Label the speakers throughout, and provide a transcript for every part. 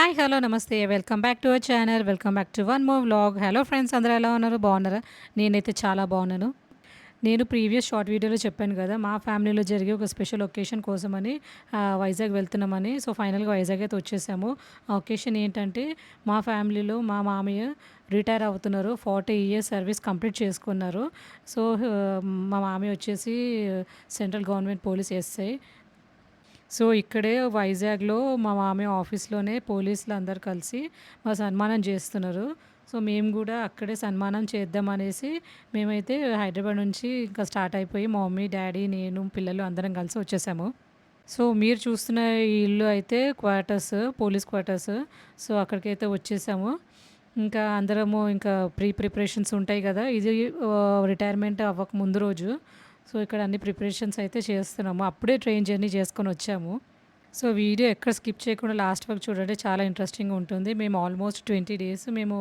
Speaker 1: Hi! Hello! నమస్తే. Welcome back to our channel. Welcome back to one more vlog. Hello friends, అందరూ ఎలా ఉన్నారు? బాగున్నారా? నేనైతే చాలా బాగున్నాను. నేను ప్రీవియస్ షార్ట్ వీడియోలో చెప్పాను కదా! మా ఫ్యామిలీలో జరిగే ఒక స్పెషల్ ఒకేషన్ కోసమని వైజాగ్ వెళ్తున్నామని. సో, ఫైనల్‌గా వైజాగ్ అయితే వచ్చేసాము. ఆ ఒకేషన్ ఏంటంటే మా ఫ్యామిలీలో మా మామయ్య రిటైర్ అవుతున్నారు. 40 ఇయర్స్ సర్వీస్ కంప్లీట్ చేసుకున్నారు. సో, మా మామయ్య వచ్చేసి central government police SI. So, ఇక్కడే వైజాగ్‌లో మా మామయ్య ఆఫీస్‌లోనే పోలీసులందరూ కలిసి సన్మానం జేస్తున్నారు. సో, మేము గూడా అక్కడే సన్మానం చేద్దామనేసి మేమైతే హైదరాబాద్ నుంచి ఇంకా స్టార్ట్ అయిపోయి మా మమ్మీ, డ్యాడీ, నేను, పిల్లలు అందరం కలిసి వచ్చేసాము. సో, మీరు చూస్తున్న ఈ ఇల్లు అయితే క్వార్టర్స్, పోలీస్ క్వార్టర్స్. సో, అక్కడికైతే వచ్చేసాము. ఇంకా అందరము ఇంకా ప్రిపరేషన్స్ ఉంటాయి గదా! ఇది రిటైర్మెంట్ అవ్వక ముందు రోజు. సో, ఇక్కడ అన్ని ప్రిపరేషన్స్ అయితే చేస్తున్నాము. అప్పుడే ట్రైన్ జర్నీ చేసుకొనొచ్చాము. సో, వీడియో ఎక్కడ స్కిప్ చేయకుండా లాస్ట్ వరకు చూడండి. చాలా ఇంట్రెస్టింగ్‌గా ఉంటుంది. మేము ఆల్మోస్ట్ 20 డేస్ మేము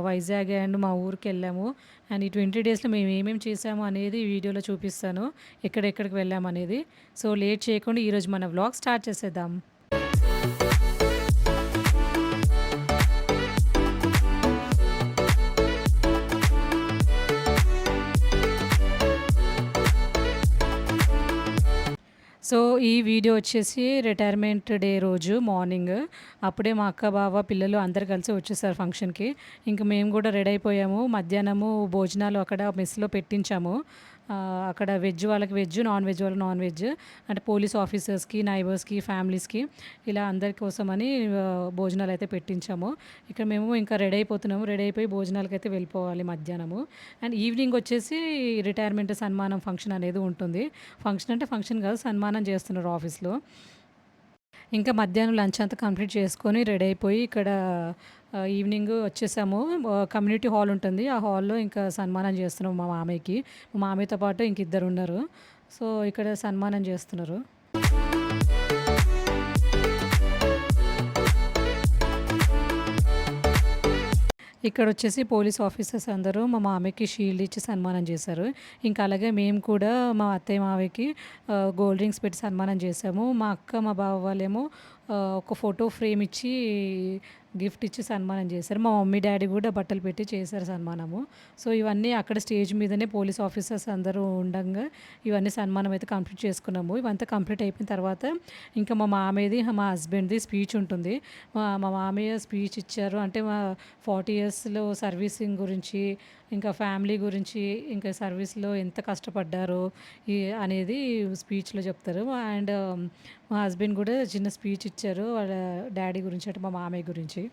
Speaker 1: వైజాగ్ అండ్ మా ఊరికెళ్ళాము. అండ్ ఈ 20 డేస్‌లో మేము ఏమేమి చేసాము అనేది ఈ వీడియోలో చూపిస్తాను. ఎక్కడెక్కడికి వెళ్ళామనేది. సో, లేట్ చేయకుండా ఈరోజు మన వ్లాగ్ స్టార్ట్ చేసేద్దాం. సో, ఈ వీడియో వచ్చేసి రిటైర్మెంట్ డే రోజు మార్నింగ్. అప్పుడే మా అక్క, బావ, పిల్లలు అందరూ కలిసి వచ్చేసారు ఫంక్షన్‌కి. ఇంక మేము కూడా రెడీ అయిపోయాము. మధ్యాహ్నము భోజనాలు అక్కడ మెస్‌లో పెట్టించాము. అక్కడ వెజ్ వాళ్ళకి వెజ్, నాన్ వెజ్ వాళ్ళకి నాన్ వెజ్. అంటే పోలీస్ ఆఫీసర్స్‌కి, నైబర్స్‌కి, ఫ్యామిలీస్‌కి ఇలా అందరి కోసమని భోజనాలైతే పెట్టించాము. ఇక్కడ మేము ఇంకా రెడీ అయిపోతున్నాము. రెడీ అయిపోయి భోజనాలకైతే వెళ్ళిపోవాలి మధ్యాహ్నము. అండ్ ఈవినింగ్ వచ్చేసి రిటైర్మెంట్ సన్మానం ఫంక్షన్ అనేది ఉంటుంది. ఫంక్షన్ అంటే ఫంక్షన్ కాదు, సన్మానం చేస్తున్నారు ఆఫీస్‌లో. ఇంకా మధ్యాహ్నం లంచ్ అంతా కంప్లీట్ చేసుకొని రెడీ అయిపోయి ఇక్కడ ఈవినింగ్ వచ్చేసాము. కమ్యూనిటీ హాల్ ఉంటుంది. ఆ హాల్‌లో ఇంకా సన్మానం చేస్తున్నాం మా మామయ్యకి. మా మామయ్యతో పాటు ఇంక ఇద్దరున్నారు. సో, ఇక్కడ సన్మానం చేస్తున్నారు. ఇక్కడొచ్చేసి పోలీస్ ఆఫీసర్స్ అందరూ మా మామయ్యకి షీల్డ్ ఇచ్చి సన్మానం చేశారు. ఇంకా అలాగే మేము కూడా మా అత్తయ్య, మావయ్యకి గోల్డ్ రింగ్స్ పెట్టి సన్మానం చేశాము. మా అక్క, మా బావ వాళ్ళేమో ఒక ఫోటో ఫ్రేమ్ ఇచ్చి గిఫ్ట్ ఇచ్చి సన్మానం చేశారు. మా మమ్మీ, డ్యాడీ కూడా బట్టలు పెట్టి చేశారు సన్మానము. సో, ఇవన్నీ అక్కడ స్టేజ్ మీదనే పోలీస్ ఆఫీసర్స్ అందరూ ఉండంగా ఇవన్నీ సన్మానం అయితే కంప్లీట్ చేసుకున్నాము. ఇవంతా కంప్లీట్ అయిపోయిన తర్వాత ఇంకా మా మామయ్యది, మా హస్బెండ్‌ది స్పీచ్ ఉంటుంది. మా మామయ్య స్పీచ్ ఇచ్చారు. అంటే మా 40 ఇయర్స్‌లో సర్వీసింగ్ గురించి, ఇంకా ఫ్యామిలీ గురించి, ఇంకా సర్వీస్‌లో ఎంత కష్టపడ్డారో అనేది స్పీచ్‌లో చెప్తారు. అండ్ మా హస్బెండ్ కూడా చిన్న స్పీచ్ ఇచ్చారు. వాళ్ళ డ్యాడీ గురించి అంటే మా మామయ్య గురించి.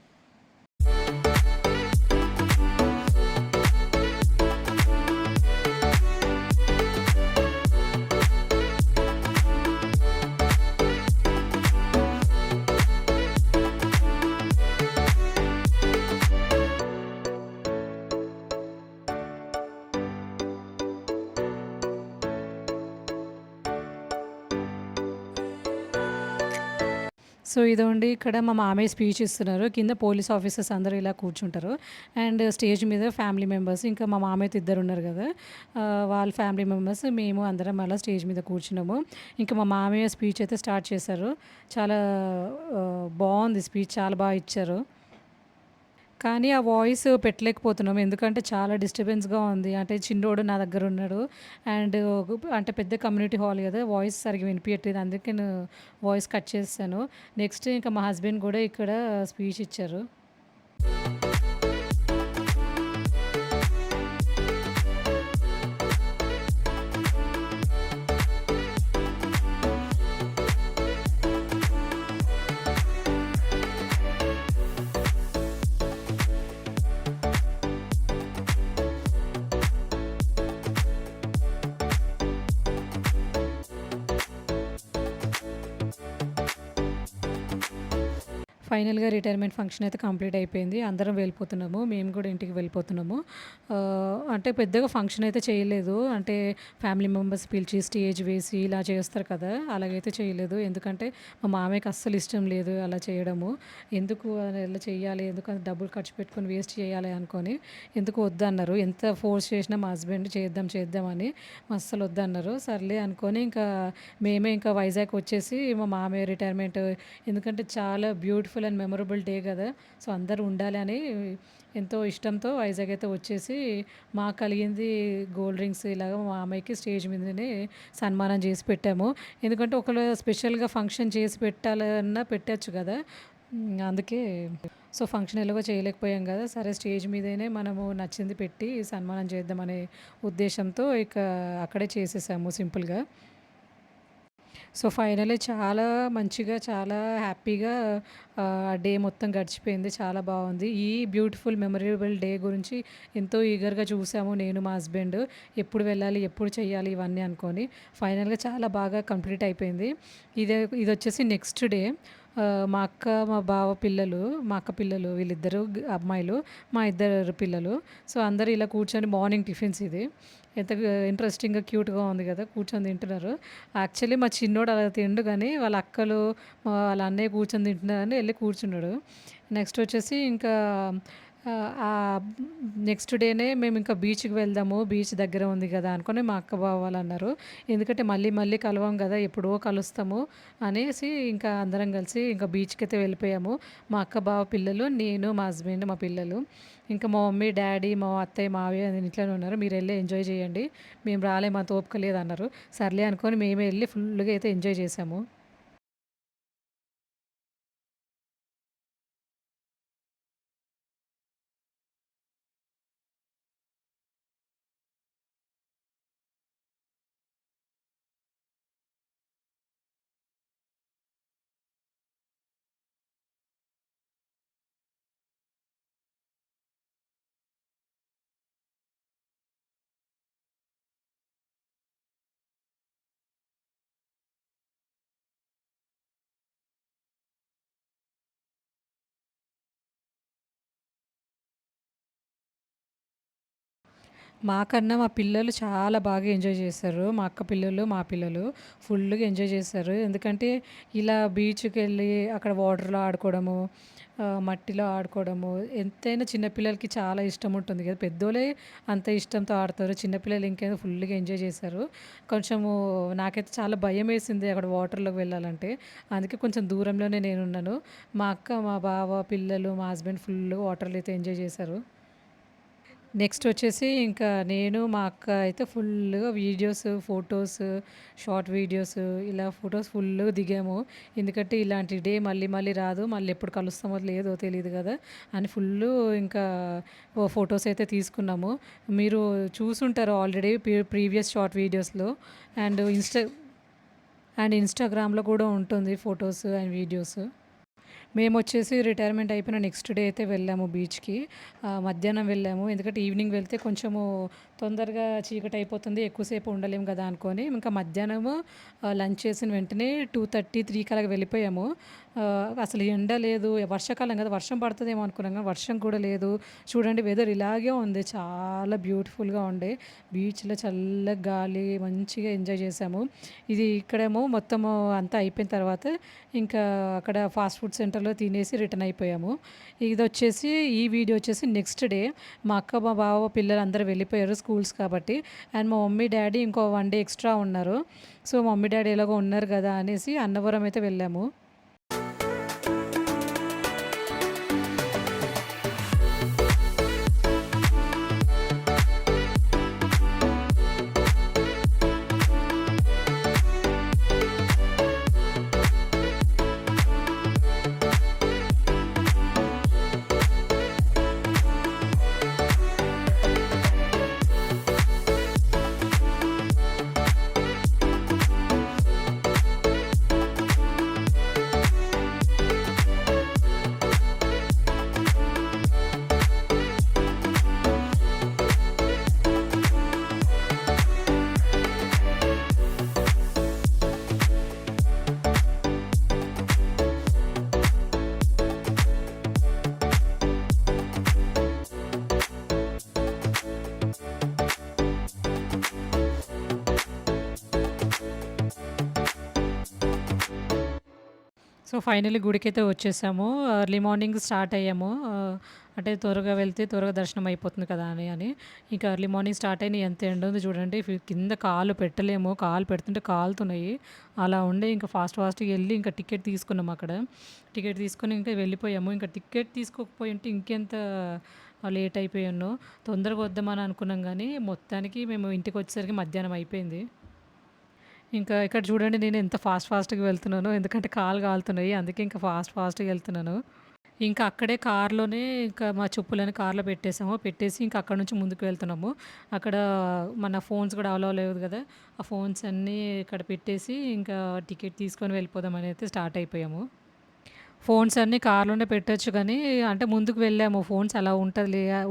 Speaker 1: సో, ఇదండి ఇక్కడ మా మామయ్య స్పీచ్ ఇస్తున్నారు. కింద పోలీస్ ఆఫీసర్స్ అందరూ ఇలా కూర్చుంటారు. అండ్ స్టేజ్ మీద ఫ్యామిలీ మెంబర్స్ ఇంకా మా మామయ్యతో ఇద్దరున్నారు గదా! వాళ్ళ ఫ్యామిలీ మెంబర్స్, మేము అందరం అలా స్టేజ్ మీద కూర్చున్నాము. ఇంకా మా మామయ్య స్పీచ్ అయితే స్టార్ట్ చేశారు. చాలా బావుంది స్పీచ్, చాలా బా ఇచ్చారు. కానీ ఆ వాయిస్ పెట్టలేకపోతున్నాం. ఎందుకంటే చాలా డిస్టర్బెన్స్‌గా ఉంది. అంటే చిన్నోడు నా దగ్గరున్నాడు. అండ్ అంటే పెద్ద కమ్యూనిటీ హాల్ గదా! వాయిస్ సరిగ్గా వినిపియట్లేదు. అందుకే నేను వాయిస్ కట్ చేసేసాను. నెక్స్ట్ ఇంకా మా హస్బెండ్ గూడా ఇక్కడ స్పీచ్ ఇచ్చారు. ఫైనల్‌గా రిటైర్మెంట్ ఫంక్షన్ అయితే కంప్లీట్ అయిపోయింది. అందరం వెళ్ళిపోతున్నాము. మేము కూడా ఇంటికి వెళ్ళిపోతున్నాము. అంటే పెద్దగా ఫంక్షన్ అయితే చేయలేదు. అంటే ఫ్యామిలీ మెంబర్స్ పిలిచి స్టేజ్ వేసి ఇలా చేస్తారు కదా! అలాగైతే చేయలేదు. ఎందుకంటే మా మామయ్యకి అస్సలు ఇష్టం లేదు అలా చేయడము. ఎందుకు అలా చేయాలి? ఎందుకంత డబ్బులు ఖర్చు పెట్టుకొని వేస్ట్ చేయాలి అనుకోని ఎందుకు వద్దన్నారు. ఎంత ఫోర్స్ చేసినా మా హస్బెండ్ చేద్దాం చేద్దాం అని అస్సలు వద్దన్నారు. సర్లే అనుకోని ఇంకా మేమే ఇంకా వైజాగ్ వచ్చేసి మా మామయ్య రిటైర్మెంట్, ఎందుకంటే చాలా beautiful beautiful and memorable day కదా! సో, అందరూ ఉండాలి అని ఎంతో ఇష్టంతో వైజాగ్ అయితే వచ్చేసి మాకు కలిగింది గోల్డ్ రింగ్స్ ఇలాగ మా మామయ్యకి స్టేజ్ మీదనే సన్మానం చేసి పెట్టాము. ఎందుకంటే ఒకళ్ళు స్పెషల్‌గా ఫంక్షన్ చేసి పెట్టాలన్నా పెట్టొచ్చు కదా! అందుకే సో, ఫంక్షన్ ఎలాగో చేయలేకపోయాం కదా! సరే స్టేజ్ మీదనే మనము నచ్చింది పెట్టి సన్మానం చేద్దామనే ఉద్దేశంతో ఇక అక్కడే చేసేసాము సింపుల్‌గా. సో, ఫైనల్లీ చాలా మంచిగా, చాలా హ్యాపీగా ఆ డే మొత్తం గడిచిపోయింది. చాలా బావుంది. ఈ బ్యూటిఫుల్ మెమరబుల్ డే గురించి ఎంతో ఈగర్‌గా చూసాము నేను, మా హస్బెండ్. ఎప్పుడు వెళ్ళాలి, ఎప్పుడు చేయాలి ఇవన్నీ అనుకోని. ఫైనల్‌గా చాలా బాగా కంప్లీట్ అయిపోయింది. ఇదొచ్చేసి నెక్స్ట్ డే మా అక్క, మా బావ పిల్లలు, మా అక్క పిల్లలు వీళ్ళిద్దరూ అమ్మాయిలు, మా ఇద్దరు పిల్లలు. సో, అందరూ ఇలా కూర్చొని మార్నింగ్ టిఫిన్స్ ఇది. ఎంత ఇంట్రెస్టింగ్‌గా, క్యూట్‌గా ఉంది కదా! కూర్చొని తింటున్నారు. యాక్చువల్లీ మా చిన్నోడు అలా తినడు గానీ, వాళ్ళ అక్కలు, వాళ్ళ అన్నయ్య కూర్చొని తింటున్నారని ఎళ్లి కూర్చున్నాడు. నెక్స్ట్ వచ్చేసి ఇంకా నెక్స్ట్ డేనే మేమింకా బీచ్‌కి వెళ్దాము. బీచ్ దగ్గర ఉంది గదా! అనుకోని మా అక్క, బావ వాళ్ళన్నారు. ఎందుకంటే మళ్ళీ మళ్ళీ కలవం గదా! ఎప్పుడో కలుస్తాము అనేసి ఇంకా అందరం కలిసి ఇంకా బీచ్‌కైతే వెళ్ళిపోయాము. మా అక్క, బావ పిల్లలు, నేను, మా హస్బెండ్, మా పిల్లలు. ఇంకా మా మమ్మీ, డ్యాడీ, మా అత్తయ్య, మావయ్య ఇంట్లోనే ఉన్నారు. మీరెళ్ళి ఎంజాయ్ చేయండి. మేము రాలేము అంత ఓపిక లేదన్నారు. సర్లే అనుకోని మేమే ఎళ్లి ఫుల్లుగా అయితే ఎంజాయ్ చేశాము. మాకన్నా మా పిల్లలు చాలా బాగా ఎంజాయ్ చేశారు. మా అక్క పిల్లలు, మా పిల్లలు ఫుల్లుగా ఎంజాయ్ చేశారు. ఎందుకంటే ఇలా బీచ్‌కెళ్ళి అక్కడ వాటర్‌లో ఆడుకోవడము, మట్టిలో ఆడుకోవడము ఎంతైనా చిన్న పిల్లలకి చాలా ఇష్టం ఉంటుంది కదా! పెద్దోళ్ళే అంత ఇష్టంతో ఆడతారు. చిన్న పిల్లలు ఇంకేదో ఫుల్లుగా ఎంజాయ్ చేశారు. కొంచెము నాకైతే చాలా భయమేసింది అక్కడ వాటర్‌లోకి వెళ్ళాలంటే. అందుకే కొంచెం దూరంలోనే నేనున్నాను. మా అక్క, మా బావ, పిల్లలు, మా హస్బెండ్ ఫుల్లుగా వాటర్‌లో అయితే ఎంజాయ్ చేశారు. నెక్స్ట్ వచ్చేసి ఇంకా నేను, మా అక్క అయితే ఫుల్లుగా వీడియోస్, ఫోటోస్, షార్ట్ వీడియోస్ ఇలా ఫోటోస్ ఫుల్లుగా దిగాము. ఎందుకంటే ఇలాంటి డే మళ్ళీ మళ్ళీ రాదు. మళ్ళీ ఎప్పుడు కలుస్తామో లేదో తెలీదు కదా! అని ఫుల్లు ఇంకా ఫోటోస్ అయితే తీసుకున్నాము. మీరు చూసుంటారు ఆల్రెడీ ప్రీవియస్ షార్ట్ వీడియోస్‌లో అండ్ ఇన్‌స్టాగ్రామ్‌లో కూడా ఉంటుంది ఫోటోస్ అండ్ వీడియోస్. మేమొచ్చేసి రిటైర్మెంట్ అయిపోయిన నెక్స్ట్ డే అయితే వెళ్ళాము బీచ్‌కి. మధ్యాహ్నం వెళ్ళాము. ఎందుకంటే ఈవినింగ్ వెళ్తే కొంచెము తొందరగా చీకటయిపోతుంది. ఎక్కువసేపు ఉండలేము గదా! అనుకోని ఇంకా మధ్యాహ్నము లంచ్ చేసిన వెంటనే 2:30, 3కి అలాగ వెళ్ళిపోయాము. అసలు ఎండ లేదు. వర్షాకాలం కదా! వర్షం పడతదేమో అనుకున్నాం గానీ వర్షం కూడా లేదు. చూడండి వెదర్ ఇలాగే ఉంది. చాలా బ్యూటిఫుల్‌గా ఉండే. బీచ్‌లో చల్లగా గాలి మంచిగా ఎంజాయ్ చేశాము. ఇది ఇక్కడేమో మొత్తము అంతా అయిపోయిన తర్వాత ఇంకా అక్కడ ఫాస్ట్ ఫుడ్ సెంటర్‌లో తినేసి రిటర్న్ అయిపోయాము. ఇదొచ్చేసి ఈ వీడియో వచ్చేసి నెక్స్ట్ డే మా అక్క, మా బావ పిల్లలందరూ వెళ్ళిపోయారు స్కూల్స్ కాబట్టి. అండ్ మా మమ్మీ, డ్యాడీ ఇంకో 1 డే ఎక్స్ట్రా ఉన్నారు. సో, మమ్మీ, డ్యాడీ ఎలాగో ఉన్నారు గదా! అనేసి అన్నవరం అయితే వెళ్ళాము. సో, ఫైనల్లీ గుడికైతే వచ్చేసాము. ఎర్లీ మార్నింగ్ స్టార్ట్ అయ్యాము. అంటే త్వరగా వెళ్తే త్వరగా దర్శనం అయిపోతుంది కదా అని. ఇంకా ఎర్లీ మార్నింగ్ స్టార్ట్ అయిన ఎంత ఎండ ఉంది చూడండి. కింద కాళ్ళు పెట్టలేము. కాళ్ళు పెడుతుంటే కాలుతున్నాయి. అలా ఉండే ఇంకా ఫాస్ట్‌గా ఎళ్లి ఇంకా టికెట్ తీసుకున్నాం అక్కడ. టికెట్ తీసుకొని ఇంకా వెళ్ళిపోయాము. ఇంకా టికెట్ తీసుకోకపోయుంటే ఇంకెంత లేట్ అయిపోయానో. తొందరగా వద్దామని అనుకున్నాం గానీ, మొత్తానికి మేము ఇంటికొచ్చేసరికి మధ్యాహ్నం అయిపోయింది. ఇంకా ఇక్కడ చూడండి నేను ఎంత ఫాస్ట్‌గా వెళ్తున్నానో. ఎందుకంటే కాళ్ళు కాలుతున్నాయి. అందుకే ఇంకా ఫాస్ట్‌గా ఎళ్తున్నాను. ఇంకా అక్కడే కార్‌లోనే ఇంకా మా చెప్పులని కార్‌లో పెట్టేసాము. పెట్టేసి ఇంకా అక్కడి నుంచి ముందుకు వెళ్తున్నాము. అక్కడ మన ఫోన్స్ కూడా అలో లేవు గదా! ఆ ఫోన్స్ అన్నీ ఇక్కడ పెట్టేసి ఇంకా టికెట్ తీసుకొని వెళ్ళిపోదామని అయితే స్టార్ట్ అయిపోయాము. ఫోన్స్ అన్నీ కార్‌లోనే పెట్టొచ్చు గానీ, అంటే ముందుకు వెళ్ళాము. ఫోన్స్ అలా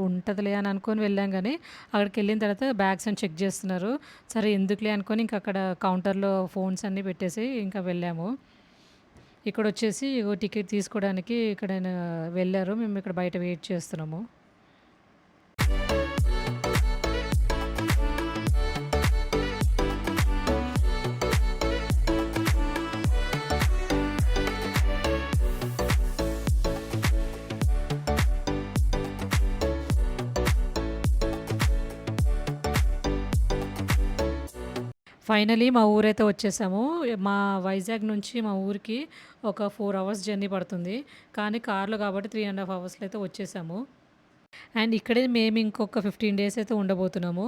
Speaker 1: ఉంటదిలే అని అనుకోని వెళ్ళాం గానీ, అక్కడికెళ్ళిన తర్వాత బ్యాగ్స్ అని చెక్ జేస్తున్నారు. సరే ఎందుకులే అనుకోని ఇంక అక్కడ కౌంటర్‌లో ఫోన్స్ అన్నీ పెట్టేసి ఇంకా వెళ్ళాము. ఇక్కడొచ్చేసి ఇగో టికెట్ తీసుకోవడానికి ఇక్కడాయన వెళ్లారు. మేము ఇక్కడ బయట వెయిట్ చేస్తున్నాము. ఫైనలీ మా ఊరైతే వచ్చేసాము. మా వైజాగ్ నుంచి మా ఊరికి ఒక 4 అవర్స్ జర్నీ పడుతుంది. కానీ కార్‌లో కాబట్టి 3 ½ అవర్స్‌లో అయితే వచ్చేసాము. అండ్ ఇక్కడే మేము ఇంకొక 15 డేస్ అయితే ఉండబోతున్నాము.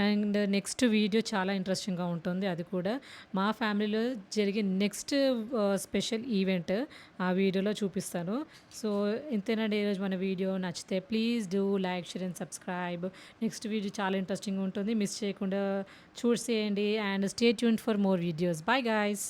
Speaker 1: అండ్ నెక్స్ట్ వీడియో చాలా ఇంట్రెస్టింగ్‌గా ఉంటుంది. అది కూడా మా ఫ్యామిలీలో జరిగే నెక్స్ట్ స్పెషల్ ఈవెంట్ ఆ వీడియోలో చూపిస్తాను. సో ఇంతేనండి ఈరోజు మన వీడియో. నచ్చితే please do like, share and subscribe. Next video చాలా ఇంట్రెస్టింగ్‌గా ఉంటుంది. మిస్ చేయకుండా చూసేయండి and stay tuned for more videos. Bye guys.